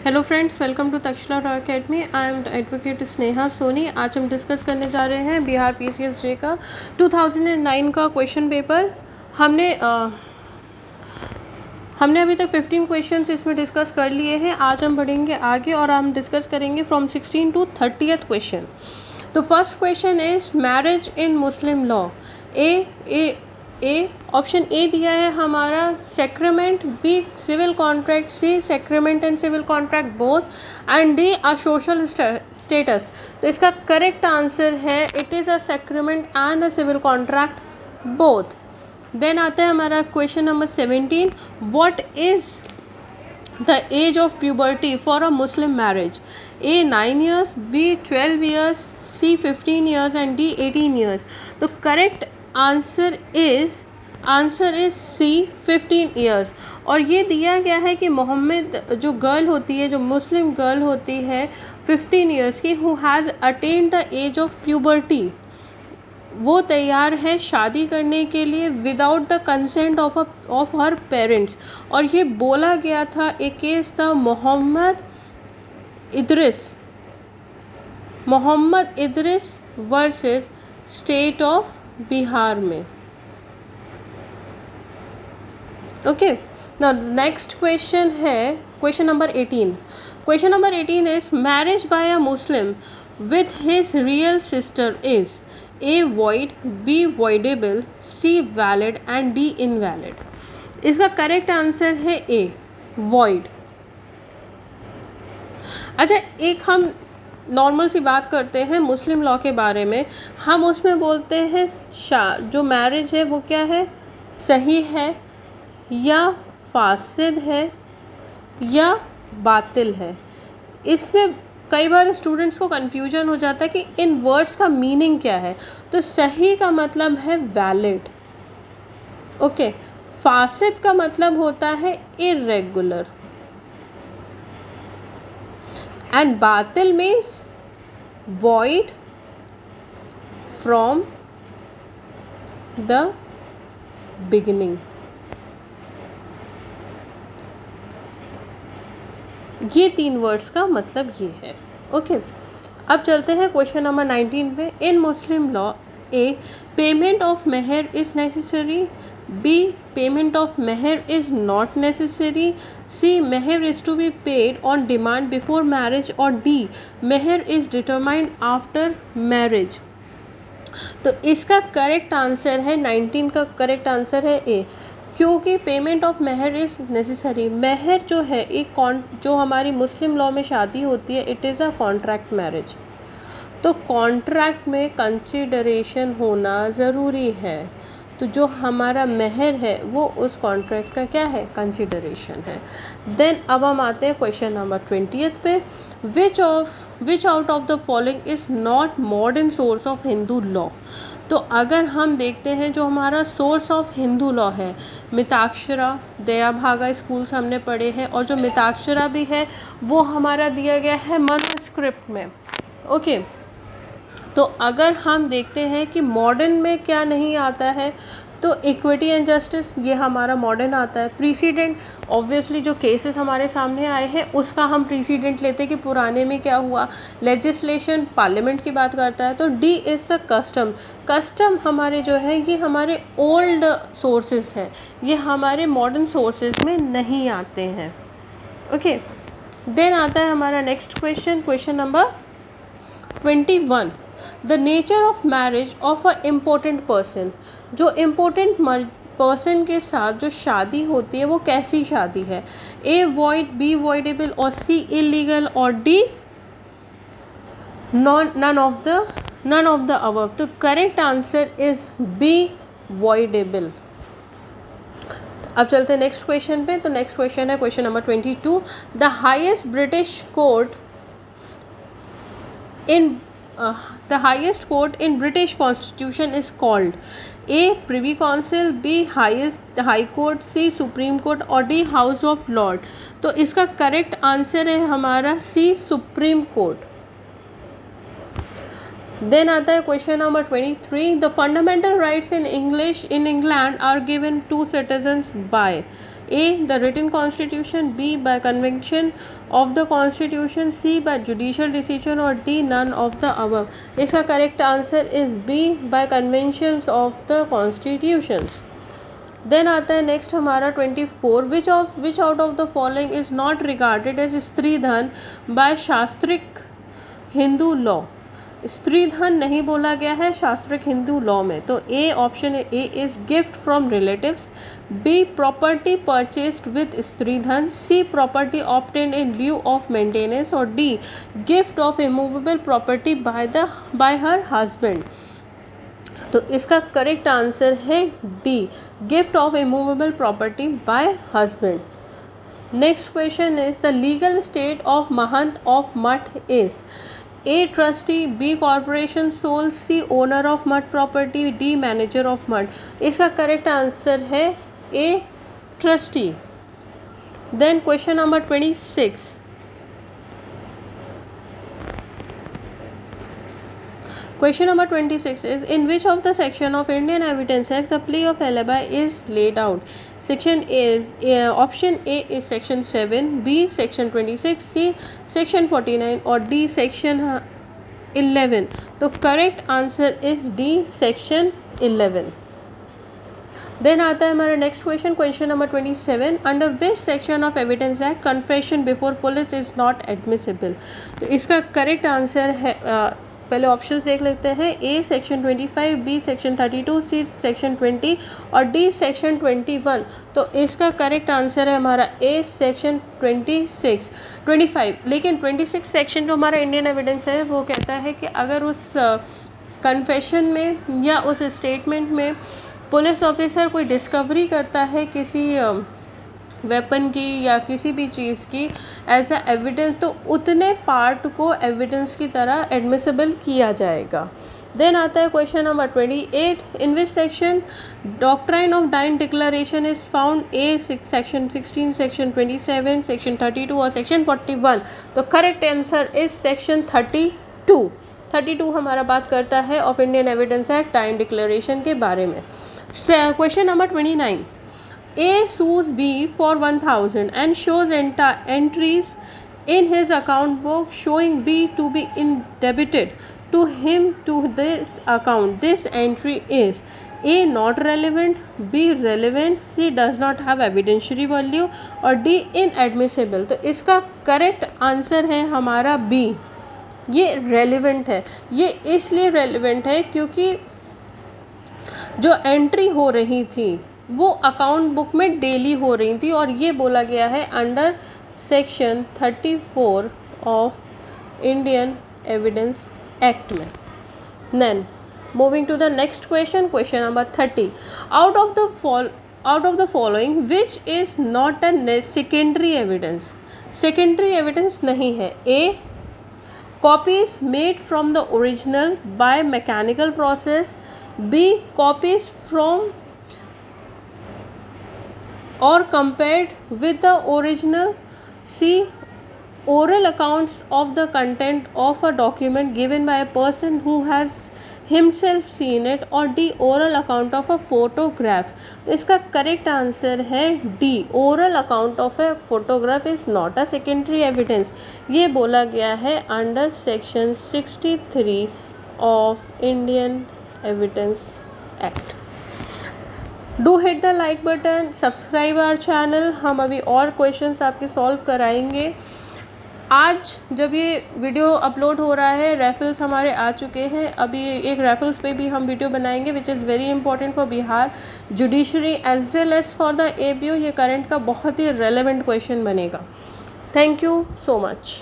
Hello friends, welcome to Takshashila Law Academy. I am advocate Sneha Soni. आज हम discuss करने जा रहे हैं बिहार पीसीएसजे का 2009 का क्वेश्चन पेपर। हमने अभी तक 15 क्वेश्चंस इसमें डिस्कस कर लिए हैं। आज हम बढ़ेंगे आगे और हम डिस्कस करेंगे फ्रॉम 16 टू 30th क्वेश्चन। तो first question is marriage in Muslim law. A option A दिया है हमारा sacrament, B civil contract, C sacrament and civil contract both, and D a social status. तो इसका करेक्ट आंसर है it is a sacrament and a civil contract both. Then आता है हमारा question number 17, what is the age of puberty for a Muslim marriage. A 9 years, B 12 years, C 15 years and D 18 years। तो correct answer is C 15 years। और ये दिया गया है कि मोहम्मद जो गर्ल होती है, जो मुस्लिम गर्ल होती है 15 years की, who has attend the age of puberty, वो तैयार है शादी करने के लिए without the consent of her parents. और ये बोला गया था, एक केस था Mohammed Idris versus state of Bihar में। ओके, नाउ नेक्स्ट क्वेश्चन है question number 18। Question number 18 is marriage by a Muslim with his real sister is A void, B voidable, C valid and D invalid. इसका correct answer है ए void. अच्छा, एक हम normal सी बात करते हैं मुस्लिम law के बारे में। हम उसमें बोलते हैं जो मैरिज है वो क्या है, सही है या फासिद है या बातिल है। इसमें कई बार स्टूडेंट्स को कन्फ्यूजन हो जाता है कि इन वर्ड्स का मीनिंग क्या है। तो सही का मतलब है वैलिड, ओके। फासिद का मतलब होता है इर्रेगुलर, एंड बातिल means void from the beginning। ये 3 वर्ड्स का मतलब ये है, ओके। अब चलते हैं क्वेश्चन नंबर 19 पे। In Muslim law A payment of mehr is necessary, B payment of mehr is not necessary, C mehr is to be paid on demand before marriage, और D mehr is determined after marriage. तो इसका correct answer है 19 का correct answer है A, क्योंकि payment of mehr is necessary. Mehr जो है एक जो हमारी मुस्लिम लॉ में शादी होती है, it is a contract marriage. तो कॉन्ट्रैक्ट में कंसिडरेशन होना ज़रूरी है। तो जो हमारा मेहर है वो उस कॉन्ट्रैक्ट का क्या है, कंसिडरेशन है। देन अब हम आते हैं क्वेश्चन नंबर 20th पे। विच out of the following is not modern source of Hindu law. तो अगर हम देखते हैं जो हमारा सोर्स ऑफ हिंदू लॉ है, मिताक्षरा, दया भागा स्कूल्स हमने पढ़े हैं, और जो मिताक्षरा भी है वो हमारा दिया गया है मनुस्क्रिप्ट में, ओके। तो अगर हम देखते हैं कि मॉडर्न में क्या नहीं आता है, तो इक्विटी एंड जस्टिस ये हमारा मॉडर्न आता है। प्रीसीडेंट, ऑब्वियसली जो केसेस हमारे सामने आए हैं उसका हम प्रीसीडेंट लेते हैं कि पुराने में क्या हुआ। लेजिस्लेशन, पार्लियामेंट की बात करता है। तो डी इज़ द कस्टम हमारे जो है ये हमारे ओल्ड सोर्सेज हैं, ये हमारे मॉडर्न सोर्सेज में नहीं आते हैं, ओके। देन आता है हमारा next question, question number 21। The nature of marriage of a important person. जो इम्पोर्टेंट पर्सन के साथ जो शादी होती है वो कैसी शादी है। ए वॉइड, बी वॉइडेबल, और सी इलीगल, और D none of the above. तो correct answer is B voidable. अब चलते हैं नेक्स्ट क्वेश्चन पे। तो नेक्स्ट क्वेश्चन है question number 22। The highest British court the highest court in British Constitution is called A Privy Council, B High Court, C Supreme Court, और D House of Lords। तो इसका correct answer है हमारा C supreme court. Then आता है question number 23। The fundamental rights in England are given to citizens by. A. The written constitution, B. by convention of the constitution, C. by judicial decision और D. none of the above. इसका correct answer is B. by conventions of the constitutions. Then आता है next हमारा 24, which out of the following is not regarded as stridhan bye शास्त्रिक Hindu law. स्त्री धन नहीं बोला गया है शास्त्रिक हिंदू लॉ में. तो A option A is gift from relatives, B property purchased with stridhan, C property obtained in lieu of maintenance और D gift of immovable property by her husband. तो इसका करेक्ट आंसर है D, gift of immovable property by husband. Next question is the legal state of mahant of math is A trustee, B corporation sole, C owner of math property, D manager of मठ. इसका correct answer है A trustee. Then question number 26. Question number 26 is in which of the section of Indian Evidence Act the plea of alibi is laid out? Section is option A is section 7, B section 26, C section 49 और D section 11. तो correct answer is D section 11. Then आता है हमारा next question, question number 27. Under which section of evidence act confession before police is not admissible. तो इसका correct answer है पहले options देख लेते हैं. A section 25, B section 32, C section 20 और डी सेक्शन 21. तो इसका करेक्ट आंसर है हमारा ए सेक्शन 25. लेकिन 26 सेक्शन जो हमारा इंडियन एविडेंस है वो कहता है कि अगर उस कन्फेशन में या उस स्टेटमेंट में पुलिस ऑफिसर कोई डिस्कवरी करता है किसी वेपन की या किसी भी चीज़ की एज अ एविडेंस, तो उतने पार्ट को एविडेंस की तरह एडमिसिबल किया जाएगा. देन आता है question number 28. In which section doctrine of dying declaration is found. A section 16, section 27, section 32 और सेक्शन 41. तो करेक्ट आंसर इज सेक्शन 32 हमारा बात करता है of Indian evidence act dying declaration के बारे में. Question number 29. A sues B for 1000 and shows entries in his account book showing B to be indebted to him to this account. This entry is A not relevant, B relevant, C does not have evidentiary value और D inadmissible. तो इसका correct answer है हमारा B. ये relevant है. ये इसलिए relevant है क्योंकि जो एंट्री हो रही थी वो अकाउंट बुक में डेली हो रही थी और ये बोला गया है under section 34 of Indian evidence Act में. Then moving to the next question, question number 30. Out of the following which is not a secondary evidence. Secondary evidence नहीं है. A copies made from the original by mechanical process, B copies from or compared with the original, C oral accounts of the content of a document given by a person who has himself seen it और D oral account of a photograph. तो इसका correct answer है D, oral account of a photograph is not a secondary evidence. ये बोला गया है under section 63 of Indian evidence act. Do hit the like button, subscribe our channel. हम अभी और क्वेश्चंस आपके सॉल्व कराएंगे. आज जब ये वीडियो अपलोड हो रहा है रेफल्स हमारे आ चुके हैं. अभी एक रेफल्स पे भी हम वीडियो बनाएंगे which is very important for Bihar judiciary as well as for the APO. ये करंट का बहुत ही रेलेवेंट क्वेश्चन बनेगा. Thank you so much.